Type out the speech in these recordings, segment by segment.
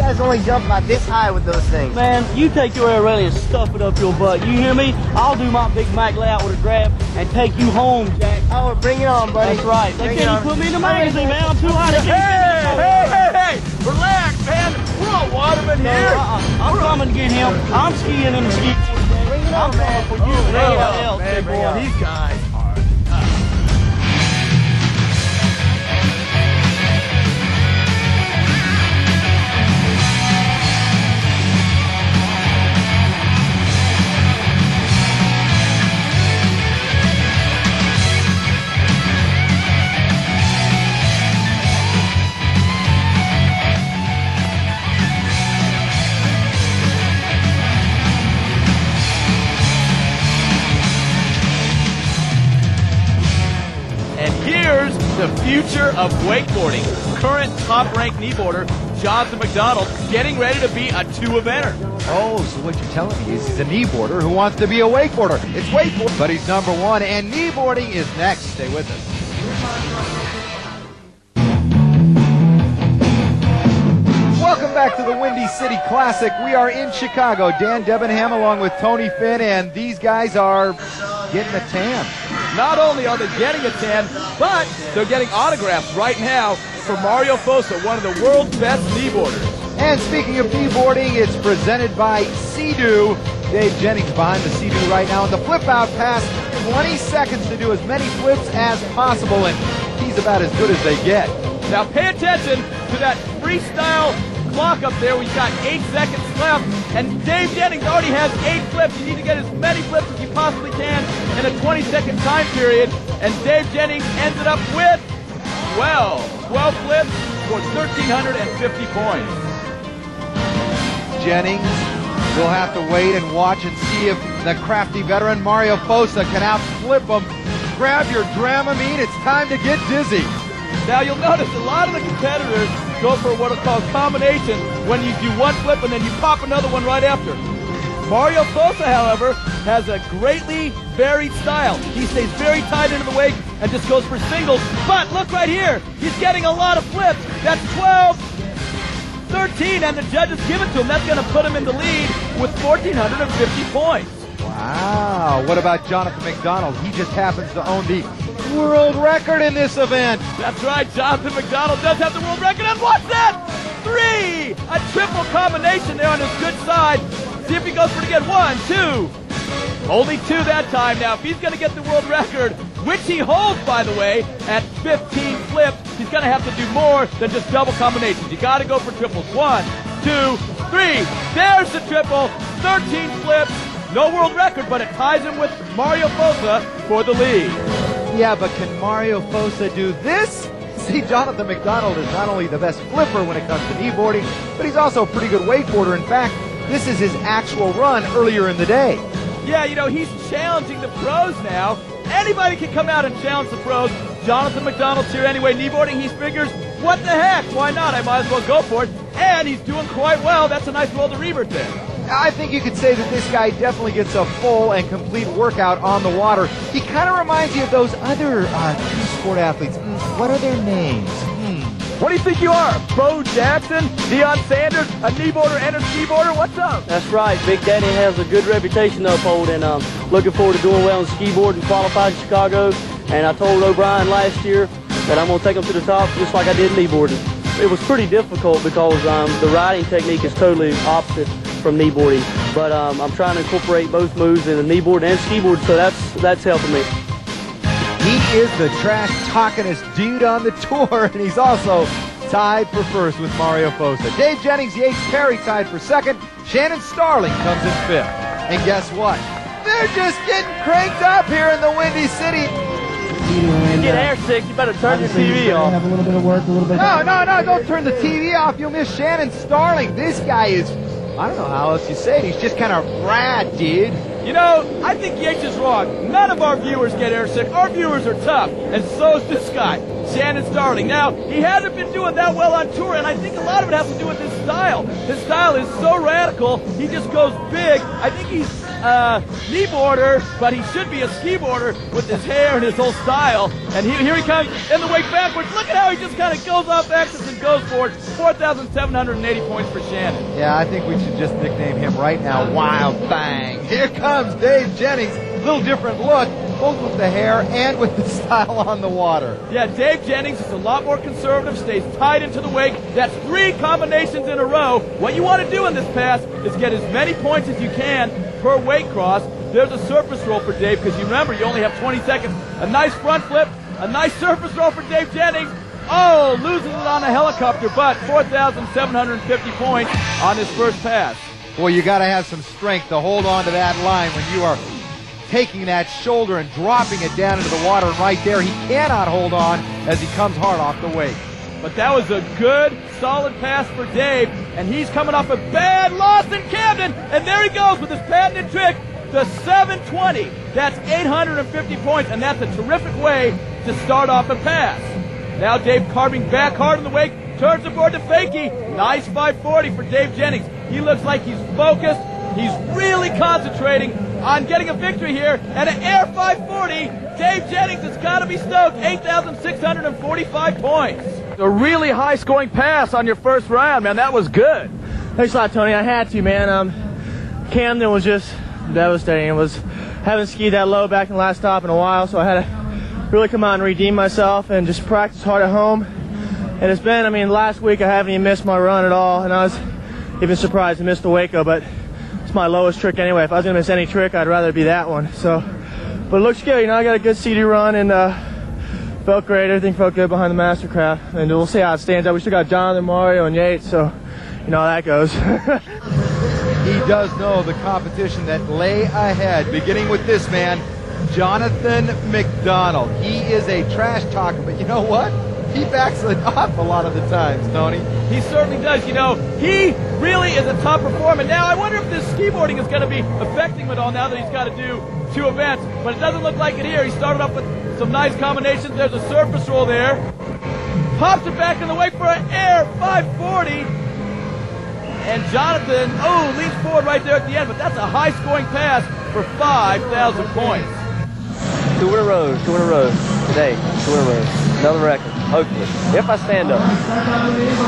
guys only jump about this high with those things. Man, you take your air railing and stuff it up your butt. You hear me? I'll do my Big Mac layout with a grab and take you home, Jack. Oh, bring it on, buddy. That's right. They can't even put me in the magazine, man. I'm too high to get Hey! Relax, man. We're all watermen here. I'm coming to get him. I'm skiing in the ski. Bring it I'm on, man. coming for you. Oh, man, boy, these guys are tough. Here's the future of wakeboarding. Current top-ranked kneeboarder, Jonathan McDonald, getting ready to be a two-eventer. Oh, so what you're telling me is he's a kneeboarder who wants to be a wakeboarder. It's wakeboarding, but he's number one, and kneeboarding is next. Stay with us. Welcome back to the Windy City Classic. We are in Chicago. Dan Debenham along with Tony Finn, and these guys are getting a tan. Not only are they getting a tan, but they're getting autographs right now for Mario Fosa, one of the world's best kneeboarders. And speaking of kneeboarding, it's presented by Sea-Doo. Dave Jennings behind the Sea-Doo right now. And the flip-out pass, 20 seconds to do as many flips as possible, and he's about as good as they get. Now pay attention to that freestyle clock up there. We've got 8 seconds left, and Dave Jennings already has 8 flips. You need to get as many flips as you possibly can in a 20-second time period, and Dave Jennings ended up with 12 flips for 1,350 points. Jennings will have to wait and watch and see if the crafty veteran Mario Fosa can outflip him. Grab your Dramamine, it's time to get dizzy. Now you'll notice a lot of the competitors go for what are called combinations, when you do one flip and then you pop another one right after. Mario Fosa, however, has a greatly varied style. He stays very tight into the wake and just goes for singles. But look right here, he's getting a lot of flips. That's 12, 13, and the judges give it to him. That's going to put him in the lead with 1,450 points. Wow, what about Jonathan McDonald? He just happens to own the world record in this event. That's right, Jonathan McDonald does have the world record, and what's that? 3! A triple combination there on his good side. See if he goes for it again. 1, 2. Only 2 that time. Now, if he's going to get the world record, which he holds, by the way, at 15 flips, he's going to have to do more than just double combinations. You got to go for triples. 1, 2, 3. There's the triple. 13 flips. No world record, but it ties him with Mario Fosa for the lead. Yeah, but can Mario Fosa do this? See, Jonathan McDonald is not only the best flipper when it comes to kneeboarding, but he's also a pretty good wakeboarder. In fact, this is his actual run earlier in the day. Yeah, you know, he's challenging the pros now. Anybody can come out and challenge the pros. Jonathan McDonald's here anyway. Kneeboarding, he figures, what the heck? Why not? I might as well go for it. And he's doing quite well. That's a nice roll to revert there. I think you could say that this guy definitely gets a full and complete workout on the water. He kind of reminds you of those other two-sport athletes. What are their names? What do you think you are? Bo Jackson, Deion Sanders, a kneeboarder and a skiboarder? What's up? That's right. Big Daddy has a good reputation to uphold, and looking forward to doing well in skiboard and qualified in Chicago. And I told O'Brien last year that I'm going to take him to the top just like I did kneeboarding. It was pretty difficult because the riding technique is totally opposite from kneeboarding. But I'm trying to incorporate both moves in the kneeboard and skiboard, so that's helping me. He is the trash-talkingest dude on the tour, and he's also tied for first with Mario Fosa. Dave Jennings, Yates Perry tied for second. Shannon Starling comes in fifth. And guess what? They're just getting cranked up here in the Windy City. You get air sick, you better turn your TV off. Have a little bit of work, a little bit. No, don't turn the TV off. You'll miss Shannon Starling. This guy is, I don't know how else you say it. He's just kind of rad, dude. You know, I think Yates is wrong. None of our viewers get airsick. Our viewers are tough, and so is this guy, Shannon Starling. Now, he hasn't been doing that well on tour, and I think a lot of it has to do with his style. His style is so radical, he just goes big. I think he's kneeboarder, but he should be a skiboarder with his hair and his whole style. And here he comes in the wake backwards. Look at how he just kind of goes off axis and goes for it. 4,780 points for Shannon. Yeah, I think we should just nickname him right now Wild Fang. Here comes Dave Jennings. Little different look, both with the hair and with the style on the water. Yeah, Dave Jennings is a lot more conservative, stays tied into the wake. That's 3 combinations in a row. What you want to do in this pass is get as many points as you can per wake cross. There's a surface roll for Dave, because you remember, you only have 20 seconds. A nice front flip, a nice surface roll for Dave Jennings. Oh, loses it on a helicopter, but 4,750 points on his first pass. Boy, you got to have some strength to hold on to that line when you are taking that shoulder and dropping it down into the water. And right there, he cannot hold on as he comes hard off the wake. But that was a good, solid pass for Dave, and he's coming off a bad loss in Camden, and there he goes with his patented trick, the 720. That's 850 points, and that's a terrific way to start off a pass. Now Dave carving back hard in the wake, turns the board to fakie. Nice 540 for Dave Jennings. He looks like he's focused. He's really concentrating on getting a victory here, and an air 540. Dave Jennings has got to be stoked. 8,645 points. A really high-scoring pass on your first round, man. That was good. Thanks a lot, Tony. I had to, man. Camden was just devastating. Haven't skied that low back in the last stop in a while, so I had to really come out and redeem myself and just practice hard at home. And it's been, last week I haven't even missed my run at all, and I was even surprised to miss the Waco, but it's my lowest trick anyway. If I was going to miss any trick, I'd rather be that one. So, but it looks good. I got a good CD run, and felt great. Everything felt good behind the Mastercraft, and we'll see how it stands out. We still got Jonathan, Mario, and Yates, so you know how that goes. He does know the competition that lay ahead, beginning with this man, Jonathan McDonald. He is a trash talker, but you know what? He backs it up a lot of the times, Tony. He certainly does. He really is a top performer. Now, I wonder if this skiboarding is going to be affecting him at all now that he's got to do 2 events, but it doesn't look like it here. He started off with some nice combinations. There's a surface roll there. Pops it back in the wake for an air 540. And Jonathan, leans forward right there at the end, but that's a high-scoring pass for 5,000 points. 2 in a row today. 2 in a row. Another record, hopefully, if I stand up.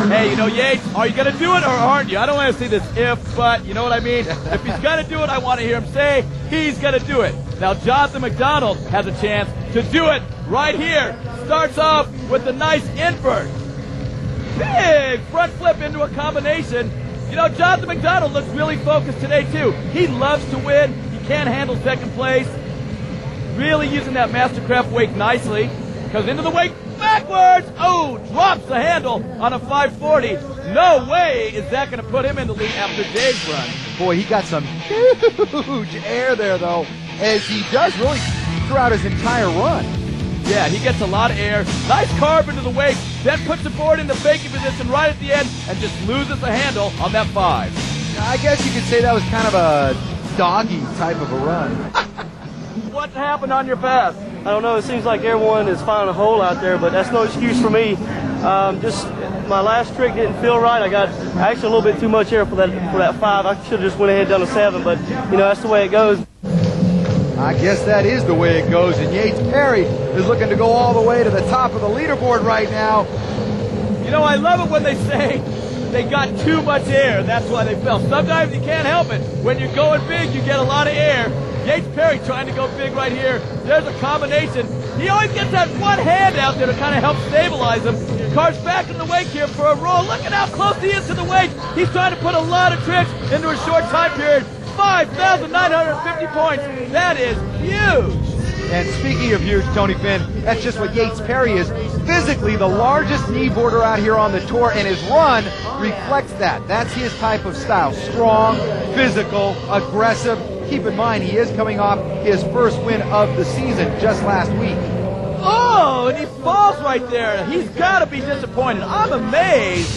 Hey, Yates, are you going to do it or aren't you? I don't want to see this if, but you know what I mean? If he's going to do it, I want to hear him say he's going to do it. Now, Jonathan McDonald has a chance to do it right here. Starts off with a nice invert. Big front flip into a combination. Jonathan McDonald looks really focused today, too. He loves to win. He can't handle second place. Really using that Mastercraft wake nicely. Goes into the wake backwards. Drops the handle on a 540. No way is that going to put him in the lead after Dave's run. Boy, he got some huge air there, though, as he does really throughout his entire run. Yeah, he gets a lot of air. Nice carve into the wake, then puts the board in the faking position right at the end and just loses the handle on that 5. I guess you could say that was kind of a doggy type of a run. What happened on your pass? I don't know. It seems like everyone is finding a hole out there, but that's no excuse for me. Just my last trick didn't feel right. I got actually a little bit too much air for that 5. I should have just went ahead and done a 7, but that's the way it goes. I guess that is the way it goes, and Yates Perry is looking to go all the way to the top of the leaderboard right now. I love it when they say they got too much air. That's why they fell. Sometimes you can't help it. When you're going big, you get a lot of air. Yates Perry trying to go big right here. There's a combination. He always gets that one hand out there to kind of help stabilize him. Carves back in the wake here for a roll. Look at how close he is to the wake. He's trying to put a lot of tricks into a short time period. 5,950 points. That is huge. And speaking of huge, Tony Finn, that's just what Yates Perry is. Physically the largest kneeboarder out here on the tour, and his run reflects that. That's his type of style. Strong, physical, aggressive. Keep in mind, he is coming off his first win of the season just last week. And he falls right there. He's got to be disappointed. I'm amazed,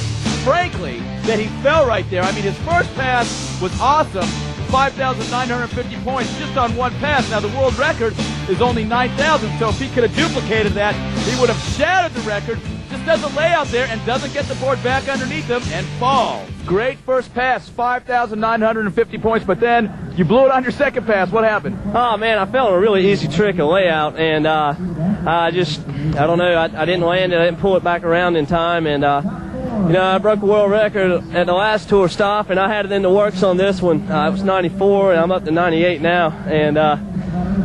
frankly, that he fell right there. His first pass was awesome. 5,950 points just on one pass. Now, the world record is only 9,000, so if he could have duplicated that, he would have shattered the record. Just does a layout there and doesn't get the board back underneath him and falls. Great first pass, 5,950 points, but then you blew it on your second pass. What happened? Oh, man, I fell on a really easy trick of layout, and I don't know, I didn't land it. I didn't pull it back around in time, and, you know, I broke a world record at the last tour stop, and I had it in the works on this one. It was 94, and I'm up to 98 now, and a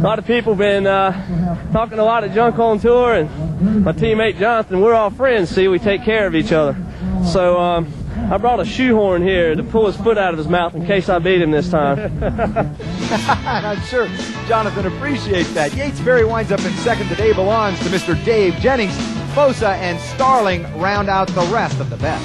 lot of people been talking a lot of junk on tour, and my teammate Jonathan, we're all friends, see, we take care of each other. So, I brought a shoehorn here to pull his foot out of his mouth in case I beat him this time. And I'm sure Jonathan appreciates that. Yates Ferry winds up in second. The day belongs to Mr. Dave Jennings. Fosa and Starling round out the rest of the best.